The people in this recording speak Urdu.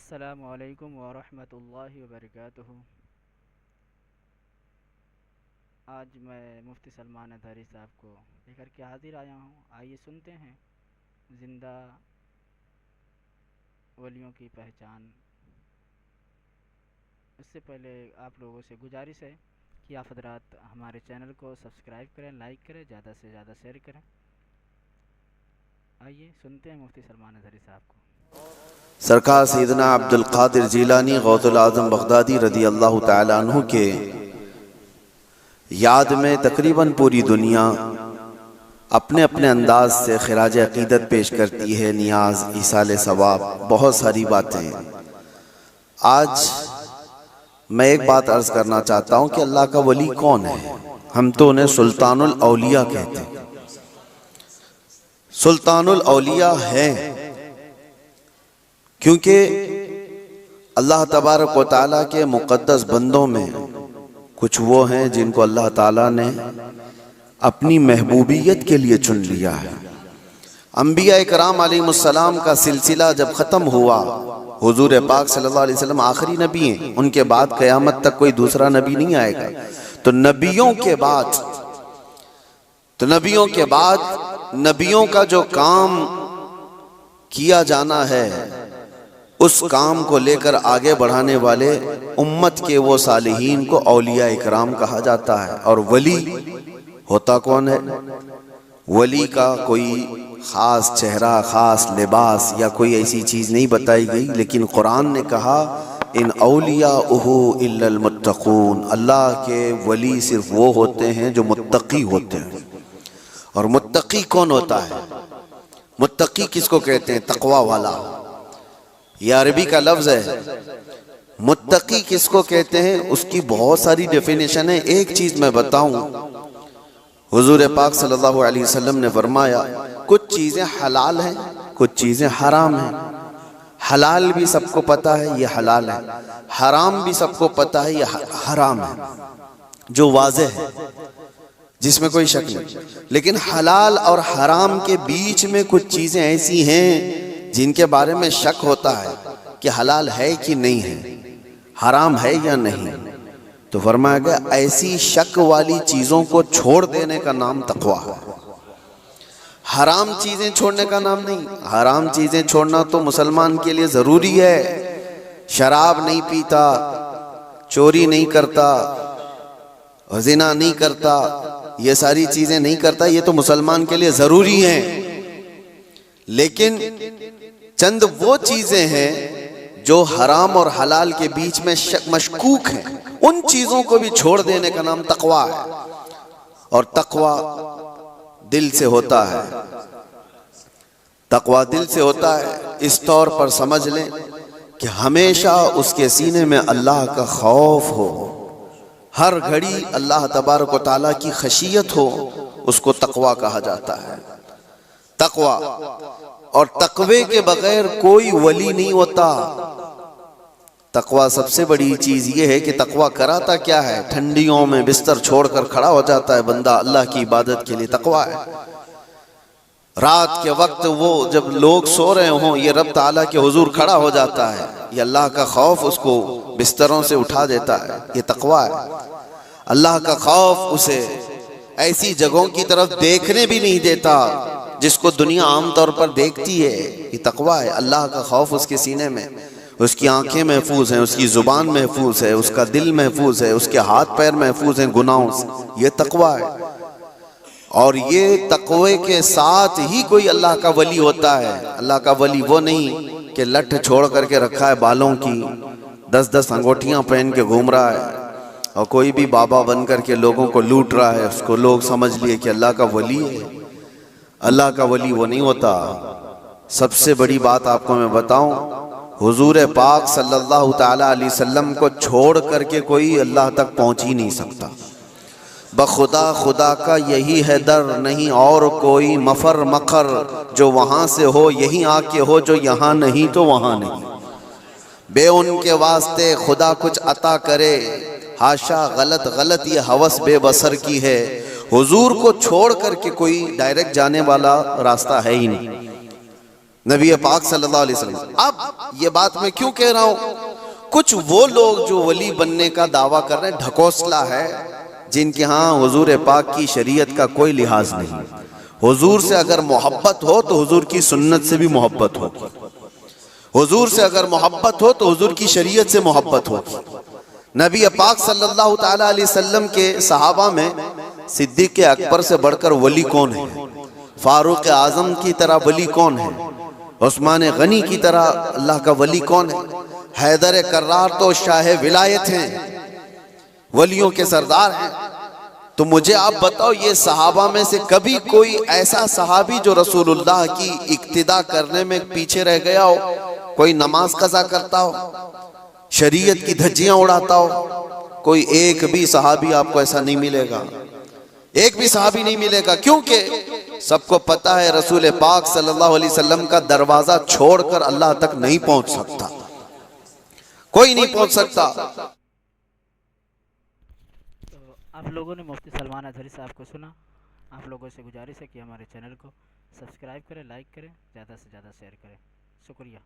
السلام علیکم ورحمۃ اللہ وبرکاتہ۔ آج میں مفتی سلمان اطہری صاحب کو لے کر کے حاضر آیا ہوں۔ آئیے سنتے ہیں زندہ ولیوں کی پہچان۔ اس سے پہلے آپ لوگوں سے گزارش ہے کہ آپ حضرات ہمارے چینل کو سبسکرائب کریں، لائک کریں، زیادہ سے زیادہ شیئر کریں۔ آئیے سنتے ہیں مفتی سلمان اطہری صاحب کو۔ سرکار سیدنا عبد القادر جیلانی غوث العظم بغدادی رضی اللہ تعالیٰ عنہ کے یاد میں تقریباً پوری دنیا اپنے اپنے انداز سے خراج عقیدت پیش کرتی ہے، نیاز، ایصال ثواب، بہت ساری باتیں۔ آج میں ایک بات عرض کرنا چاہتا ہوں کہ اللہ کا ولی کون ہے؟ ہم تو انہیں سلطان الاولیاء کہتے ہیں۔ سلطان الاولیاء ہیں کیونکہ اللہ تبارک و تعالیٰ کے مقدس بندوں میں کچھ وہ ہیں جن کو اللہ تعالیٰ نے اپنی محبوبیت کے لیے چن لیا ہے۔ انبیاء اکرام علیہ السلام کا سلسلہ جب ختم ہوا، حضور پاک صلی اللہ علیہ وسلم آخری نبی ہیں، ان کے بعد قیامت تک کوئی دوسرا نبی نہیں آئے گا۔ تو نبیوں کے بعد نبیوں کا جو کام کیا جانا ہے، اس کام کو لے کر آگے بڑھانے والے امت کے وہ صالحین کو اولیاء اکرام کہا جاتا ہے۔ اور ولی ہوتا کون ہے؟ ولی کا کوئی خاص چہرہ، خاص لباس یا کوئی ایسی چیز نہیں بتائی گئی، لیکن قرآن نے کہا ان اولیاءہ الا المتقون، اللہ کے ولی صرف وہ ہوتے ہیں جو متقی ہوتے ہیں۔ اور متقی کون ہوتا ہے؟ متقی کس کو کہتے ہیں؟ تقوی والا، یہ عربی کا لفظ ہے۔ متقی کس کو کہتے ہیں؟ اس کی بہت ساری ڈیفینیشن ہے۔ ایک چیز میں بتاؤں، حضور پاک صلی اللہ علیہ وسلم نے فرمایا کچھ چیزیں حلال ہیں، کچھ چیزیں حرام ہیں۔ حلال بھی سب کو پتا ہے یہ حلال ہے، حرام بھی سب کو پتا ہے یہ حرام ہے، جو واضح ہے، جس میں کوئی شک نہیں۔ لیکن حلال اور حرام کے بیچ میں کچھ چیزیں ایسی ہیں جن کے بارے میں شک ہوتا ہے کہ حلال ہے کہ نہیں ہے، حرام ہے یا نہیں۔ تو فرمایا گیا ایسی شک والی چیزوں کو چھوڑ دینے کا نام تقویٰ ہے، حرام چیزیں چھوڑنے کا نام نہیں۔ حرام چیزیں چھوڑنا تو مسلمان کے لیے ضروری ہے۔ شراب نہیں پیتا، چوری نہیں کرتا، زنا نہیں کرتا، یہ ساری چیزیں نہیں کرتا، یہ تو مسلمان کے لیے ضروری ہیں۔ لیکن چند وہ چیزیں ہیں جو حرام اور حلال کے بیچ میں مشکوک ہیں، ان چیزوں کو بھی چھوڑ دینے کا نام تقویٰ ہے۔ اور تقویٰ دل سے ہوتا ہے، تقویٰ دل سے ہوتا ہے۔ اس طور پر سمجھ لیں کہ ہمیشہ اس کے سینے میں اللہ کا خوف ہو، ہر گھڑی اللہ تبارک و تعالیٰ کی خشیت ہو، اس کو تقویٰ کہا جاتا ہے۔ تقویٰ، اور تقوی کے بغیر کوئی ولی نہیں ہوتا۔ تقویٰ سب سے بڑی چیز یہ ہے کہ تقویٰ کراتا کیا ہے؟ ٹھنڈیوں میں بستر چھوڑ کر کھڑا ہو جاتا ہے بندہ اللہ کی عبادت کے لیے، تقویٰ ہے۔ رات کے وقت وہ جب لوگ سو رہے ہوں، یہ رب تعالیٰ کے حضور کھڑا ہو جاتا ہے، یہ اللہ کا خوف اس کو بستروں سے اٹھا دیتا ہے، یہ تقویٰ ہے۔ اللہ کا خوف اسے ایسی جگہوں کی طرف دیکھنے بھی نہیں دیتا جس کو دنیا عام طور پر دیکھتی ہے، یہ تقویٰ ہے۔ اللہ کا خوف اس کے سینے میں، اس کی آنکھیں محفوظ ہیں، اس کی زبان محفوظ ہے، اس کا دل محفوظ ہے، اس کے ہاتھ پیر محفوظ ہیں گناہوں سے، یہ تقویٰ ہے۔ اور یہ تقوی کے ساتھ ہی کوئی اللہ کا ولی ہوتا ہے۔ اللہ کا ولی وہ نہیں کہ لٹھ چھوڑ کر کے رکھا ہے بالوں کی، 10 انگوٹھیاں پہن کے گھوم رہا ہے اور کوئی بھی بابا بن کر کے لوگوں کو لوٹ رہا ہے، اس کو لوگ سمجھ لیے کہ اللہ کا ولی ہے۔ اللہ کا ولی وہ نہیں ہوتا۔ سب سے بڑی بات آپ کو میں بتاؤں، حضور پاک صلی اللہ تعالیٰ علیہ وسلم کو چھوڑ کر کے کوئی اللہ تک پہنچ ہی نہیں سکتا۔ بخدا خدا کا یہی ہے در، نہیں اور کوئی مفر مقر، جو وہاں سے ہو یہیں آ کے ہو، جو یہاں نہیں تو وہاں نہیں۔ بے ان کے واسطے خدا کچھ عطا کرے، ہاشا غلط یہ ہوس بے بصر کی ہے۔ حضور کو چھوڑ کر کے کوئی ڈائریکٹ جانے والا راستہ ہے ہی نہیں۔ نبی پاک صلی اللہ علیہ وسلم. اب یہ بات میں کیوں کہہ رہا ہوں؟ کچھ وہ لوگ جو ولی بننے کا دعویٰ کر رہے ہیں ڈھکوسلا ہے، جن کے ہاں حضور پاک کی شریعت کا کوئی لحاظ نہیں. حضور سے اگر محبت ہو تو حضور کی سنت سے بھی محبت ہو، حضور سے اگر محبت ہو تو حضور کی شریعت سے محبت ہو. نبی پاک صلی اللہ تعالی علیہ وسلم کے صحابہ میں صدیق اکبر سے بڑھ کر ولی کون ہے؟ فاروق اعظم کی طرح ولی کون ہے؟ عثمان غنی کی طرح اللہ کا ولی کون ہے؟ حیدر کرار تو شاہ ولایت ہیں، ولیوں کے سردار ہیں. تو مجھے آپ بتاؤ، یہ صحابہ میں سے کبھی کوئی ایسا صحابی جو رسول اللہ کی اقتداء کرنے میں پیچھے رہ گیا ہو، کوئی نماز قضا کرتا ہو، شریعت کی دھجیاں اڑاتا ہو؟ کوئی ایک بھی صحابی آپ کو ایسا نہیں ملے گا، ایک بھی صحابی نہیں ملے گا. کیونکہ سب کو پتا ہے رسول پاک صلی اللہ علیہ وسلم کا دروازہ چھوڑ کر اللہ تک نہیں پہنچ سکتا، کوئی نہیں پہنچ سکتا. تو آپ لوگوں نے مفتی سلمان اظہری صاحب کو سنا. آپ لوگوں سے گزارش ہے کہ ہمارے چینل کو سبسکرائب کریں، لائک کریں، زیادہ سے زیادہ شیئر کریں. شکریہ.